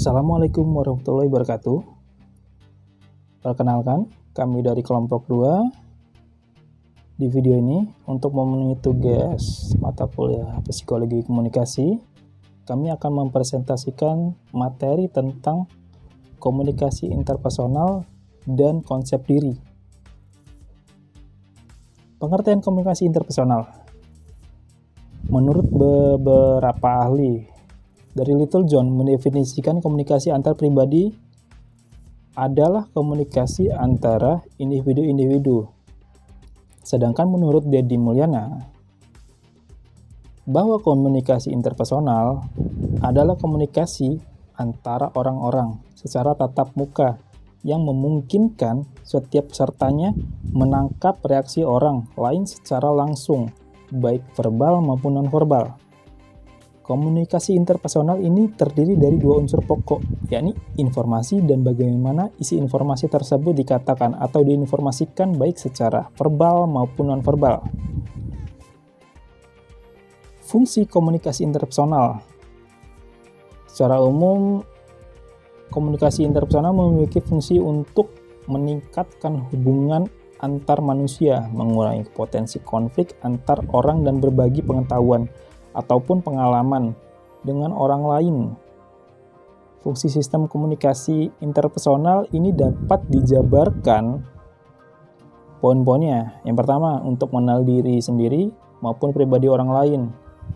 Assalamualaikum warahmatullahi wabarakatuh. Perkenalkan, kami dari kelompok 2. Di video ini, untuk memenuhi tugas mata kuliah Psikologi Komunikasi, kami akan mempresentasikan materi tentang komunikasi interpersonal dan konsep diri. Pengertian komunikasi interpersonal. Menurut beberapa ahli, dari Little John mendefinisikan komunikasi antar pribadi adalah komunikasi antara individu-individu. Sedangkan menurut Deddy Mulyana, bahwa komunikasi interpersonal adalah komunikasi antara orang-orang secara tatap muka yang memungkinkan setiap pesertanya menangkap reaksi orang lain secara langsung, baik verbal maupun non-verbal. Komunikasi interpersonal ini terdiri dari dua unsur pokok, yakni informasi dan bagaimana isi informasi tersebut dikatakan atau diinformasikan baik secara verbal maupun non-verbal. Fungsi komunikasi interpersonal. Secara umum, komunikasi interpersonal memiliki fungsi untuk meningkatkan hubungan antar manusia, mengurangi potensi konflik antar orang dan berbagi pengetahuan ataupun pengalaman dengan orang lain. Fungsi sistem komunikasi interpersonal ini dapat dijabarkan poin-poinnya. Yang pertama, untuk mengenal diri sendiri maupun pribadi orang lain,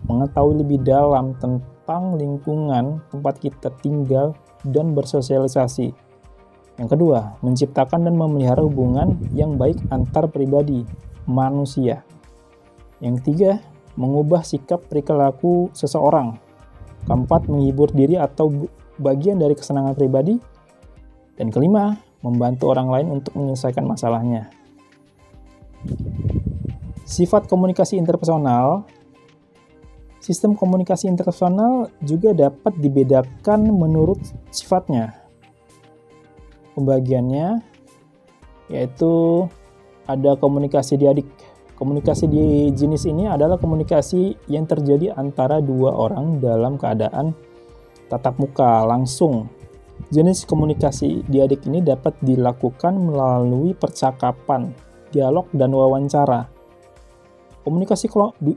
mengetahui lebih dalam tentang lingkungan tempat kita tinggal dan bersosialisasi. Yang kedua, menciptakan dan memelihara hubungan yang baik antar pribadi manusia. Yang ketiga, mengubah sikap perilaku seseorang. Keempat, menghibur diri atau bagian dari kesenangan pribadi. Dan kelima, membantu orang lain untuk menyelesaikan masalahnya. Sifat komunikasi interpersonal. Sistem komunikasi interpersonal juga dapat dibedakan menurut sifatnya. Pembagiannya yaitu ada komunikasi diadik. Komunikasi di jenis ini adalah komunikasi yang terjadi antara dua orang dalam keadaan tatap muka langsung. Jenis komunikasi diadik ini dapat dilakukan melalui percakapan, dialog, dan wawancara.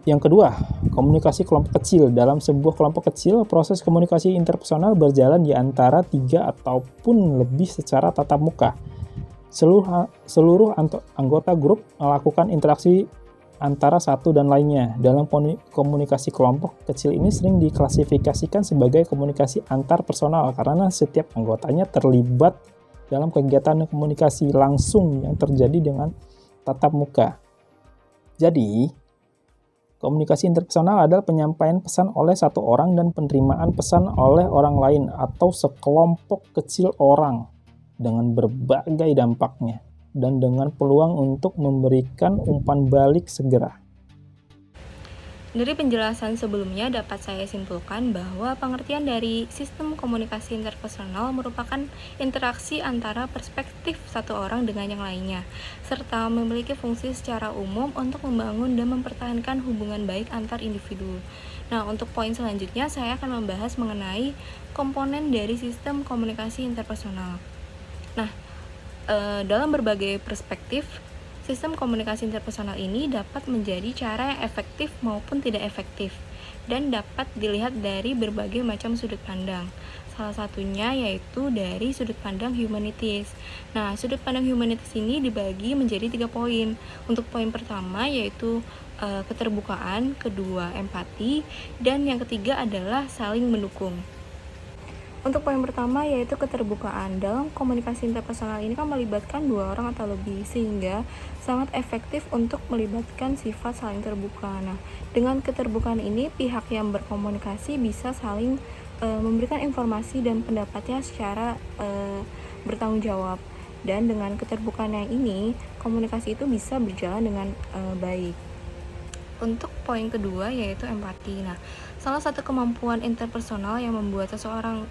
Yang kedua, komunikasi kelompok kecil. Dalam sebuah kelompok kecil, proses komunikasi interpersonal berjalan di antara 3 ataupun lebih secara tatap muka. Seluruh anggota grup melakukan interaksi antara satu dan lainnya. Dalam komunikasi kelompok kecil ini sering diklasifikasikan sebagai komunikasi antar personal karena setiap anggotanya terlibat dalam kegiatan komunikasi langsung yang terjadi dengan tatap muka. Jadi, komunikasi interpersonal adalah penyampaian pesan oleh satu orang dan penerimaan pesan oleh orang lain atau sekelompok kecil orang dengan berbagai dampaknya dan dengan peluang untuk memberikan umpan balik segera. Dari penjelasan sebelumnya dapat saya simpulkan bahwa pengertian dari sistem komunikasi interpersonal merupakan interaksi antara perspektif satu orang dengan yang lainnya, serta memiliki fungsi secara umum untuk membangun dan mempertahankan hubungan baik antar individu. Nah, untuk poin selanjutnya saya akan membahas mengenai komponen dari sistem komunikasi interpersonal. Nah, dalam berbagai perspektif, sistem komunikasi interpersonal ini dapat menjadi cara yang efektif maupun tidak efektif dan dapat dilihat dari berbagai macam sudut pandang. Salah satunya yaitu dari sudut pandang humanities. Nah, sudut pandang humanities ini dibagi menjadi 3 poin. Untuk poin pertama yaitu keterbukaan, kedua empati, dan yang ketiga adalah saling mendukung. Untuk poin pertama yaitu keterbukaan. Dalam komunikasi interpersonal ini kan melibatkan 2 orang atau lebih, sehingga sangat efektif untuk melibatkan sifat saling terbuka. Nah, dengan keterbukaan ini pihak yang berkomunikasi bisa saling memberikan informasi dan pendapatnya secara bertanggung jawab. Dan dengan keterbukaan yang ini, komunikasi itu bisa berjalan dengan baik. Untuk poin kedua yaitu empati. Nah, Salah satu kemampuan interpersonal yang membuat seseorang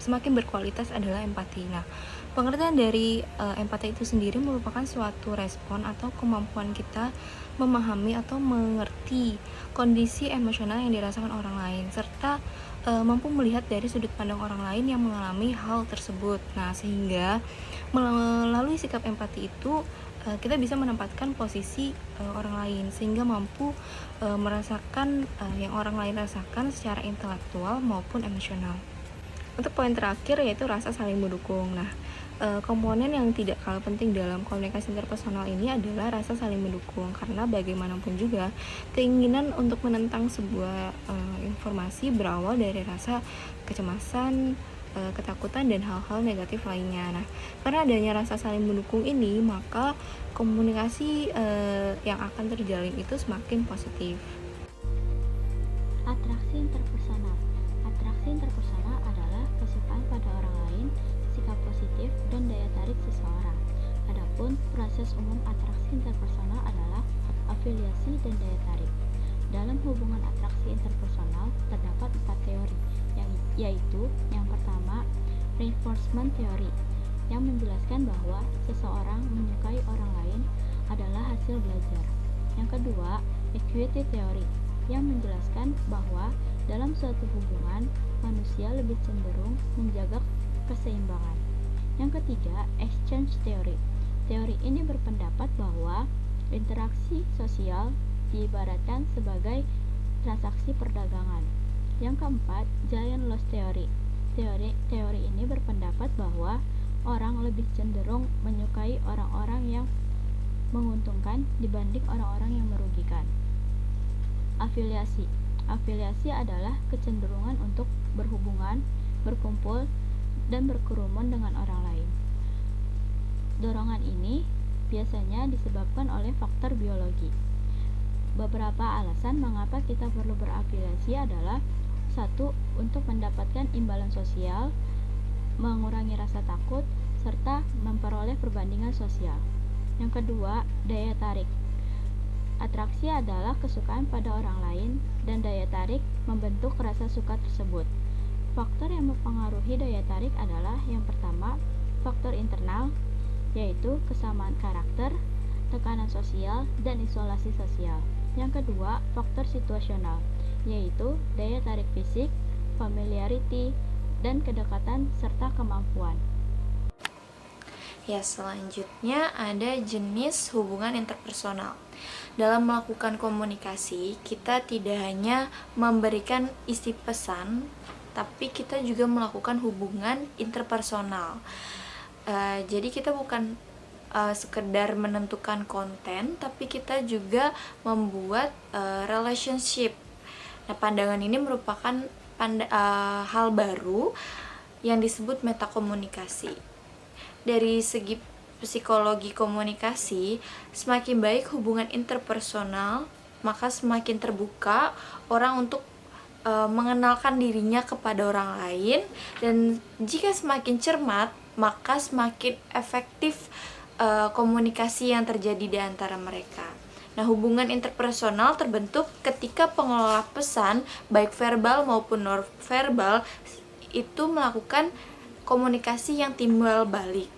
semakin berkualitas adalah empati. Nah, pengertian dari empati itu sendiri merupakan suatu respon atau kemampuan kita memahami atau mengerti kondisi emosional yang dirasakan orang lain, serta mampu melihat dari sudut pandang orang lain yang mengalami hal tersebut. Nah, sehingga melalui sikap empati itu kita bisa menempatkan posisi orang lain sehingga mampu merasakan yang orang lain rasakan secara intelektual maupun emosional. Untuk poin terakhir yaitu rasa saling mendukung. Nah, komponen yang tidak kalah penting dalam komunikasi interpersonal ini adalah rasa saling mendukung, karena bagaimanapun juga keinginan untuk menentang sebuah informasi berawal dari rasa kecemasan, ketakutan, dan hal-hal negatif lainnya. Nah, karena adanya rasa saling mendukung ini, maka komunikasi yang akan terjalin itu semakin positif. Atraksi interpersonal. Atraksi interpersonal adalah kesukaan pada orang lain, sikap positif, dan daya tarik seseorang. Adapun proses umum atraksi interpersonal adalah afiliasi dan daya tarik. Dalam hubungan atraksi interpersonal terdapat 4 teori, yaitu yang pertama, reinforcement theory, yang menjelaskan bahwa seseorang menyukai orang lain adalah hasil belajar. Yang kedua, equity theory, yang menjelaskan bahwa dalam suatu hubungan, manusia lebih cenderung menjaga keseimbangan. Yang ketiga, exchange theory. Teori ini berpendapat bahwa interaksi sosial diibaratkan sebagai transaksi perdagangan. Yang keempat, giant loss theory. Teori ini berpendapat bahwa orang lebih cenderung menyukai orang-orang yang menguntungkan dibanding orang-orang yang merugikan. Afiliasi. Afiliasi adalah kecenderungan untuk berhubungan, berkumpul, dan berkerumun dengan orang lain. Dorongan ini biasanya disebabkan oleh faktor biologi. Beberapa alasan mengapa kita perlu berafiliasi adalah: 1. Untuk mendapatkan imbalan sosial, mengurangi rasa takut, serta memperoleh perbandingan sosial. Yang kedua, daya tarik. Atraksi adalah kesukaan pada orang lain, dan daya tarik membentuk rasa suka tersebut. Faktor yang mempengaruhi daya tarik adalah: yang pertama, faktor internal, yaitu kesamaan karakter, tekanan sosial, dan isolasi sosial. Yang kedua, faktor situasional, yaitu daya tarik fisik, familiarity, dan kedekatan serta kemampuan. Ya, selanjutnya ada jenis hubungan interpersonal. Dalam melakukan komunikasi, kita tidak hanya memberikan isi pesan, tapi kita juga melakukan hubungan interpersonal. Jadi kita bukan sekedar menentukan konten, tapi kita juga membuat relationship. Nah, pandangan ini merupakan hal baru yang disebut metakomunikasi. Dari segi psikologi komunikasi, semakin baik hubungan interpersonal, maka semakin terbuka orang untuk mengenalkan dirinya kepada orang lain, dan jika semakin cermat, maka semakin efektif komunikasi yang terjadi di antara mereka. Nah, hubungan interpersonal terbentuk ketika pengelola pesan, baik verbal maupun non-verbal, itu melakukan komunikasi yang timbal balik.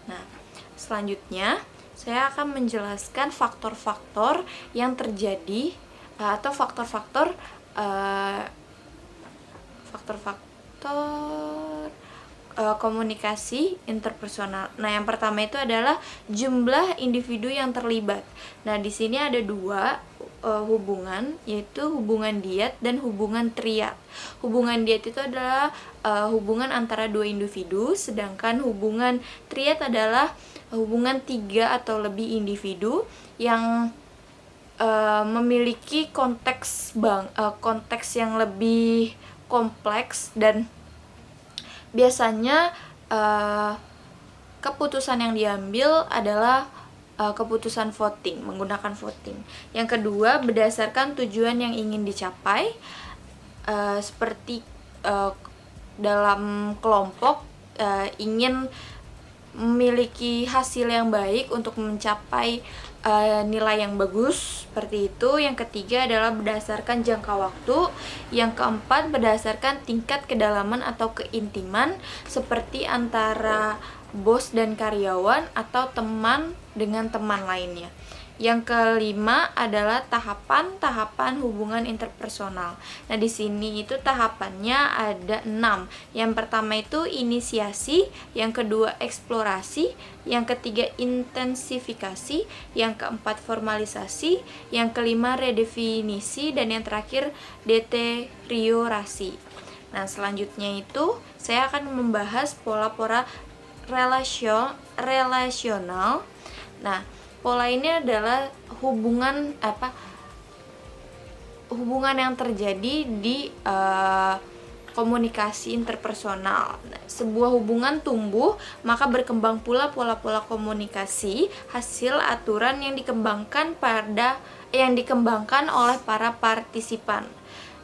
Nah, selanjutnya saya akan menjelaskan faktor-faktor yang terjadi atau faktor-faktor komunikasi interpersonal. Nah, yang pertama itu adalah jumlah individu yang terlibat. Nah, di sini ada dua hubungan, yaitu hubungan dyad dan hubungan triad. Hubungan dyad itu adalah hubungan antara dua individu, sedangkan hubungan triad adalah hubungan 3 atau lebih individu yang memiliki konteks yang lebih kompleks, dan biasanya keputusan yang diambil adalah keputusan voting, menggunakan voting. Yang kedua, berdasarkan tujuan yang ingin dicapai, seperti dalam kelompok ingin memiliki hasil yang baik untuk mencapai nilai yang bagus, seperti itu. Yang ketiga adalah berdasarkan jangka waktu. Yang keempat berdasarkan tingkat kedalaman atau keintiman, seperti antara bos dan karyawan atau teman dengan teman lainnya. Yang kelima adalah tahapan hubungan interpersonal. Nah, di sini itu tahapannya ada 6. Yang pertama itu inisiasi, yang kedua eksplorasi, yang ketiga intensifikasi, yang keempat formalisasi, yang kelima redefinisi, dan yang terakhir deteriorasi. Nah, selanjutnya itu saya akan membahas pola-pola relasional. Nah, pola ini adalah hubungan yang terjadi di komunikasi interpersonal. Sebuah hubungan tumbuh, maka berkembang pula pola-pola komunikasi hasil aturan yang dikembangkan oleh para partisipan.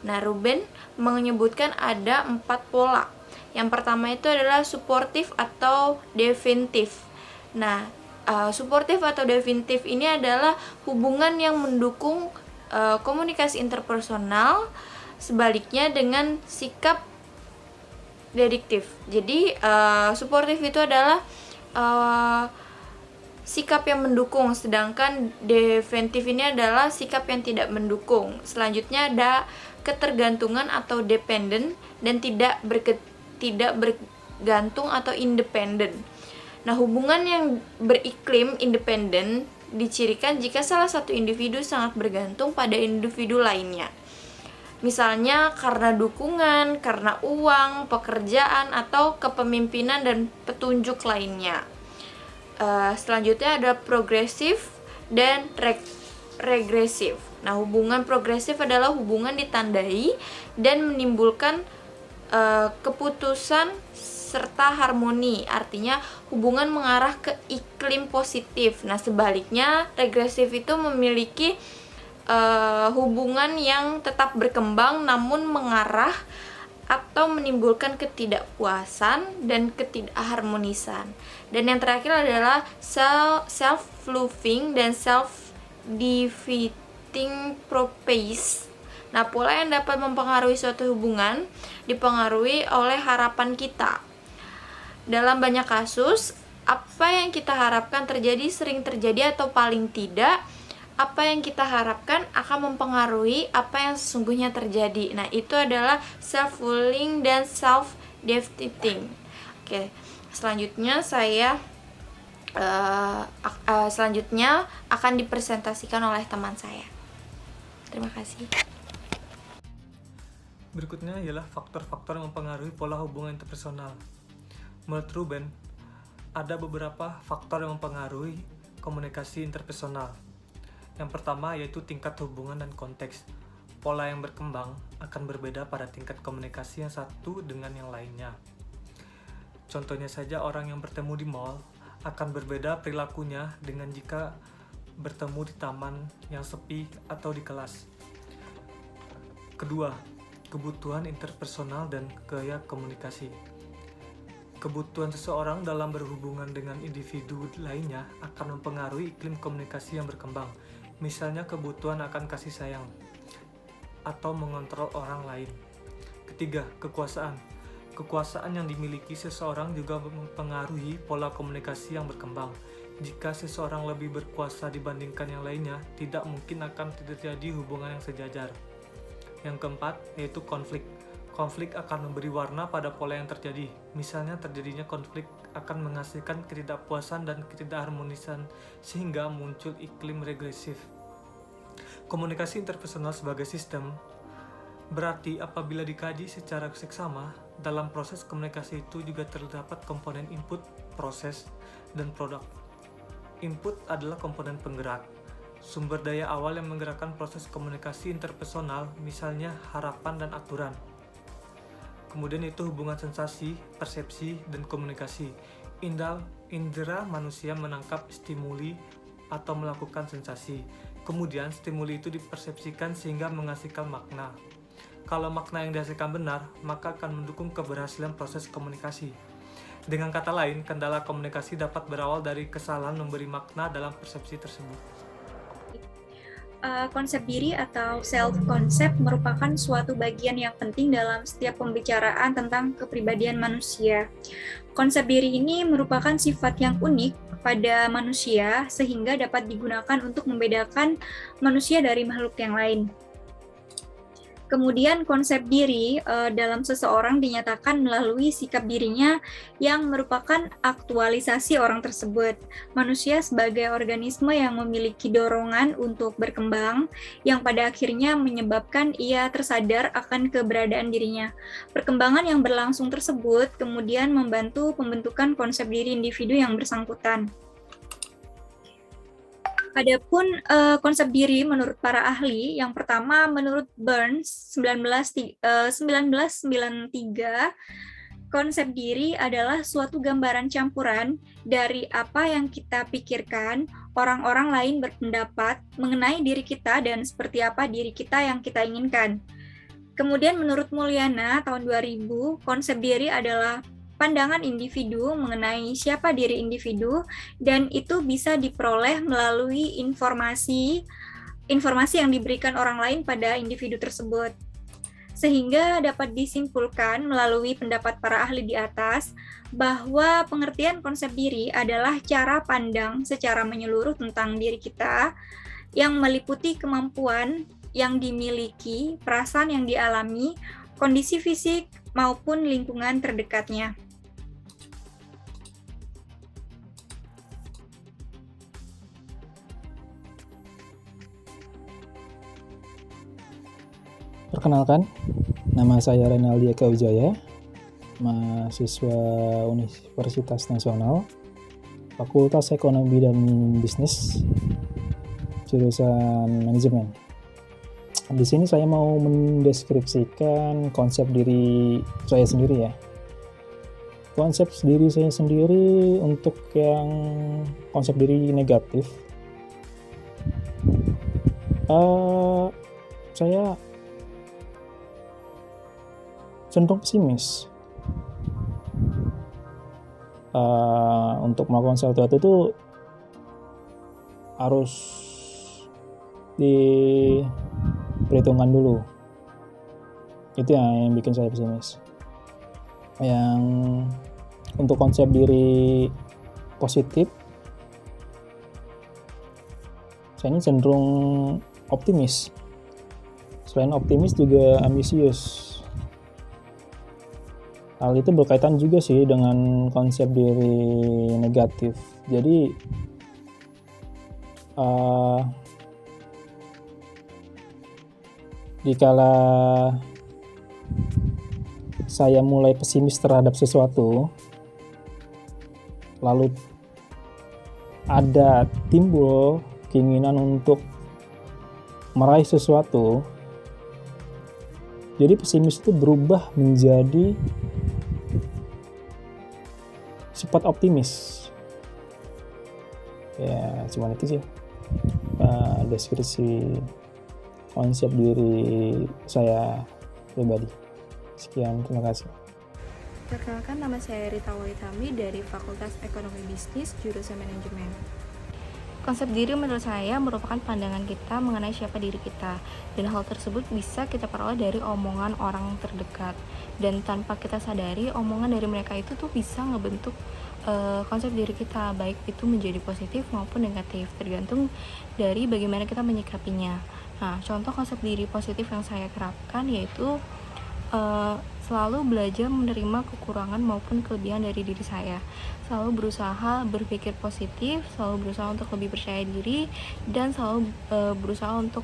Nah, Ruben menyebutkan ada 4 pola. Yang pertama itu adalah suportif atau definitif. Nah, suportif atau definitif ini adalah hubungan yang mendukung komunikasi interpersonal, sebaliknya dengan sikap deduktif. Jadi suportif itu adalah sikap yang mendukung, sedangkan definitif ini adalah sikap yang tidak mendukung. Selanjutnya ada ketergantungan atau dependent, dan tidak bergantung atau independen. Nah, hubungan yang beriklim independen dicirikan jika salah satu individu sangat bergantung pada individu lainnya. Misalnya karena dukungan, karena uang, pekerjaan, atau kepemimpinan dan petunjuk lainnya. Selanjutnya ada progresif dan regresif. Nah, hubungan progresif adalah hubungan ditandai dan menimbulkan keputusan serta harmoni, artinya hubungan mengarah ke iklim positif. Nah, sebaliknya regresif itu memiliki hubungan yang tetap berkembang namun mengarah atau menimbulkan ketidakpuasan dan ketidakharmonisan. Dan yang terakhir adalah self-loving dan self-defeating purpose. Nah, pola yang dapat mempengaruhi suatu hubungan dipengaruhi oleh harapan kita. Dalam banyak kasus, apa yang kita harapkan terjadi sering terjadi, atau paling tidak, apa yang kita harapkan akan mempengaruhi apa yang sesungguhnya terjadi. Nah, itu adalah self-fulfilling dan self-defeating. Oke, selanjutnya selanjutnya akan dipresentasikan oleh teman saya. Terima kasih. Berikutnya ialah faktor-faktor yang mempengaruhi pola hubungan interpersonal. Menurut Ruben, ada beberapa faktor yang mempengaruhi komunikasi interpersonal. Yang pertama yaitu tingkat hubungan dan konteks. Pola yang berkembang akan berbeda pada tingkat komunikasi yang satu dengan yang lainnya. Contohnya saja, orang yang bertemu di mall akan berbeda perilakunya dengan jika bertemu di taman yang sepi atau di kelas. Kedua, kebutuhan interpersonal dan gaya komunikasi. Kebutuhan seseorang dalam berhubungan dengan individu lainnya akan mempengaruhi iklim komunikasi yang berkembang. Misalnya kebutuhan akan kasih sayang atau mengontrol orang lain. Ketiga, kekuasaan. Kekuasaan yang dimiliki seseorang juga mempengaruhi pola komunikasi yang berkembang. Jika seseorang lebih berkuasa dibandingkan yang lainnya, tidak mungkin akan terjadi hubungan yang sejajar. Yang keempat, yaitu konflik. Konflik akan memberi warna pada pola yang terjadi. Misalnya terjadinya konflik akan menghasilkan ketidakpuasan dan ketidakharmonisan sehingga muncul iklim regresif. Komunikasi interpersonal sebagai sistem berarti apabila dikaji secara seksama, dalam proses komunikasi itu juga terdapat komponen input, proses, dan produk. Input adalah komponen penggerak, sumber daya awal yang menggerakkan proses komunikasi interpersonal, misalnya harapan dan aturan. Kemudian itu hubungan sensasi, persepsi, dan komunikasi. Indera manusia menangkap stimuli atau melakukan sensasi. Kemudian stimuli itu dipersepsikan sehingga menghasilkan makna. Kalau makna yang dihasilkan benar, maka akan mendukung keberhasilan proses komunikasi. Dengan kata lain, kendala komunikasi dapat berawal dari kesalahan memberi makna dalam persepsi tersebut. Konsep diri atau self-concept merupakan suatu bagian yang penting dalam setiap pembicaraan tentang kepribadian manusia. Konsep diri ini merupakan sifat yang unik pada manusia sehingga dapat digunakan untuk membedakan manusia dari makhluk yang lain. Kemudian konsep diri dalam seseorang dinyatakan melalui sikap dirinya yang merupakan aktualisasi orang tersebut. Manusia sebagai organisme yang memiliki dorongan untuk berkembang yang pada akhirnya menyebabkan ia tersadar akan keberadaan dirinya. Perkembangan yang berlangsung tersebut kemudian membantu pembentukan konsep diri individu yang bersangkutan. Adapun konsep diri menurut para ahli, yang pertama menurut Burns 1993, konsep diri adalah suatu gambaran campuran dari apa yang kita pikirkan, orang-orang lain berpendapat mengenai diri kita dan seperti apa diri kita yang kita inginkan. Kemudian menurut Mulyana tahun 2000, konsep diri adalah pandangan individu mengenai siapa diri individu dan itu bisa diperoleh melalui informasi yang diberikan orang lain pada individu tersebut. Sehingga dapat disimpulkan melalui pendapat para ahli di atas bahwa pengertian konsep diri adalah cara pandang secara menyeluruh tentang diri kita yang meliputi kemampuan yang dimiliki, perasaan yang dialami, kondisi fisik maupun lingkungan terdekatnya. Perkenalkan, nama saya Renaldi Eka Wijaya, mahasiswa Universitas Nasional, Fakultas Ekonomi dan Bisnis, jurusan Manajemen. Di sini saya mau mendeskripsikan konsep diri saya sendiri ya. Konsep diri saya sendiri untuk yang konsep diri negatif, saya cenderung pesimis. Untuk melakukan sesuatu itu harus diperhitungkan dulu. Itu yang bikin saya pesimis. Yang untuk konsep diri positif, saya ini cenderung optimis. Selain optimis juga ambisius. Hal itu berkaitan juga sih dengan konsep diri negatif. Jadi dikala saya mulai pesimis terhadap sesuatu, lalu ada timbul keinginan untuk meraih sesuatu, jadi pesimis itu berubah menjadi sifat optimis. Ya, cuma itu sih deskripsi konsep diri saya pribadi. Sekian, terima kasih. Perkenalkan, nama saya Rita Waitami dari Fakultas Ekonomi Bisnis, jurusan Manajemen. Konsep diri menurut saya merupakan pandangan kita mengenai siapa diri kita, dan hal tersebut bisa kita peroleh dari omongan orang terdekat, dan tanpa kita sadari omongan dari mereka itu tuh bisa ngebentuk konsep diri kita, baik itu menjadi positif maupun negatif, tergantung dari bagaimana kita menyikapinya. Nah, contoh konsep diri positif yang saya terapkan yaitu selalu belajar menerima kekurangan maupun kelebihan dari diri saya, selalu berusaha berpikir positif, selalu berusaha untuk lebih percaya diri, dan selalu berusaha untuk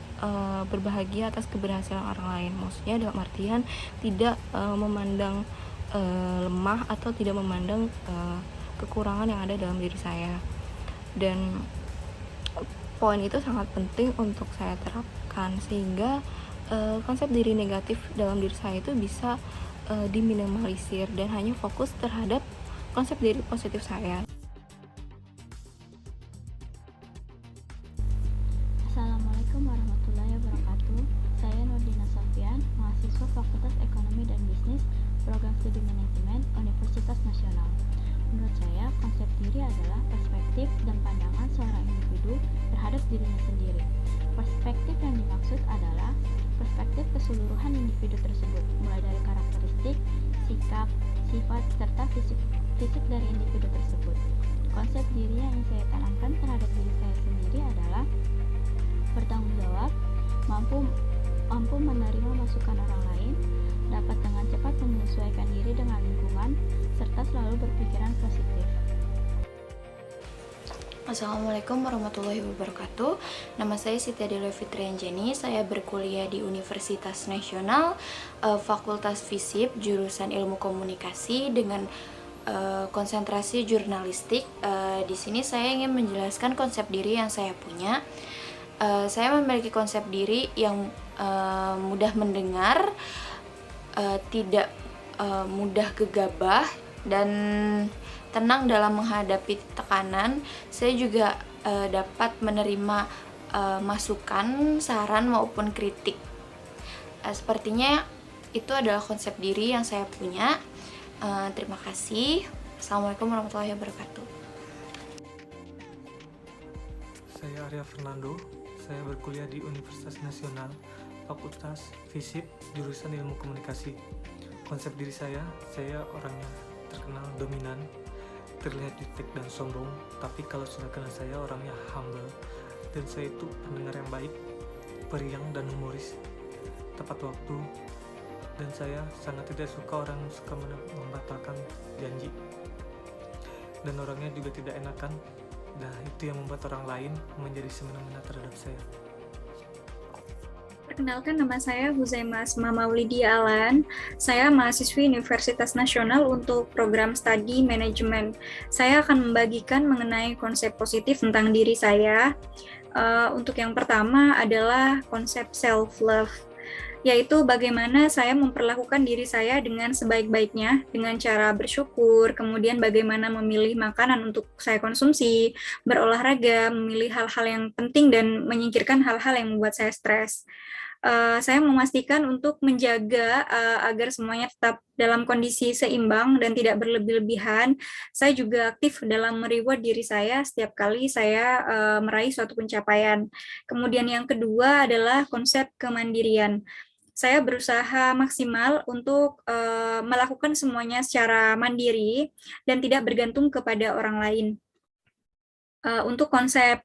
berbahagia atas keberhasilan orang lain. Maksudnya dalam artian tidak memandang lemah atau tidak memandang kekurangan yang ada dalam diri saya. Dan poin itu sangat penting untuk saya terapkan sehingga konsep diri negatif dalam diri saya itu bisa diminimalisir dan hanya fokus terhadap konsep diri positif saya. Assalamualaikum warahmatullahi wabarakatuh. Saya Nurdina Sofyan, mahasiswa Fakultas Ekonomi dan Bisnis, Program Studi Manajemen, Universitas Nasional. keseluruhan individu tersebut, mulai dari karakteristik, sikap, sifat, serta fisik dari individu tersebut. Konsep diri yang ingin saya tanamkan terhadap diri saya sendiri adalah bertanggung jawab, mampu menerima masukan orang lain, dapat dengan cepat menyesuaikan diri dengan lingkungan, serta selalu berpikiran positif. Assalamualaikum warahmatullahi wabarakatuh. Nama saya Siti Adela Fitrianjani. Saya berkuliah di Universitas Nasional, Fakultas FISIP, jurusan Ilmu Komunikasi dengan konsentrasi jurnalistik. Di sini saya ingin menjelaskan konsep diri yang saya punya. Saya memiliki konsep diri yang mudah mendengar, tidak mudah gegabah, dan tenang dalam menghadapi tekanan. Saya juga dapat menerima masukan, saran maupun kritik. Sepertinya itu adalah konsep diri yang saya punya. Terima kasih. Assalamualaikum warahmatullahi wabarakatuh. Saya Arya Fernando. Saya berkuliah di Universitas Nasional, Fakultas FISIP, jurusan Ilmu Komunikasi. Konsep diri saya orangnya terkenal dominan, terlihat jutek dan sombong, tapi kalau sudah kenal saya orangnya humble, dan saya itu pendengar yang baik, periang dan humoris, tepat waktu, dan saya sangat tidak suka orang yang suka membatalkan janji, dan orangnya juga tidak enakan. Nah, itu yang membuat orang lain menjadi semena-mena terhadap saya. Perkenalkan, nama saya Huzaimah Asma Maulidia Alan. Saya mahasiswi Universitas Nasional untuk program studi manajemen. Saya akan membagikan mengenai konsep positif tentang diri saya. Untuk yang pertama adalah konsep self-love, yaitu bagaimana saya memperlakukan diri saya dengan sebaik-baiknya, dengan cara bersyukur, kemudian bagaimana memilih makanan untuk saya konsumsi, berolahraga, memilih hal-hal yang penting dan menyingkirkan hal-hal yang membuat saya stres. Saya memastikan untuk menjaga agar semuanya tetap dalam kondisi seimbang dan tidak berlebih-lebihan. Saya juga aktif dalam mereward diri saya setiap kali saya meraih suatu pencapaian. Kemudian yang kedua adalah konsep kemandirian. Saya berusaha maksimal untuk melakukan semuanya secara mandiri dan tidak bergantung kepada orang lain. Untuk konsep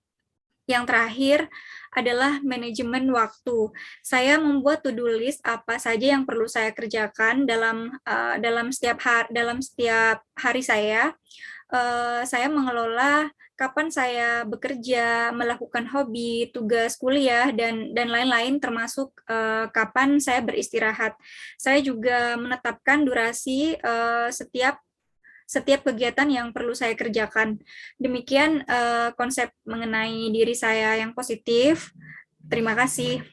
yang terakhir adalah manajemen waktu. Saya membuat to-do list apa saja yang perlu saya kerjakan dalam setiap hari saya. Saya mengelola kapan saya bekerja, melakukan hobi, tugas kuliah, dan lain-lain, termasuk kapan saya beristirahat. Saya juga menetapkan durasi setiap kegiatan yang perlu saya kerjakan. Demikian konsep mengenai diri saya yang positif. Terima kasih.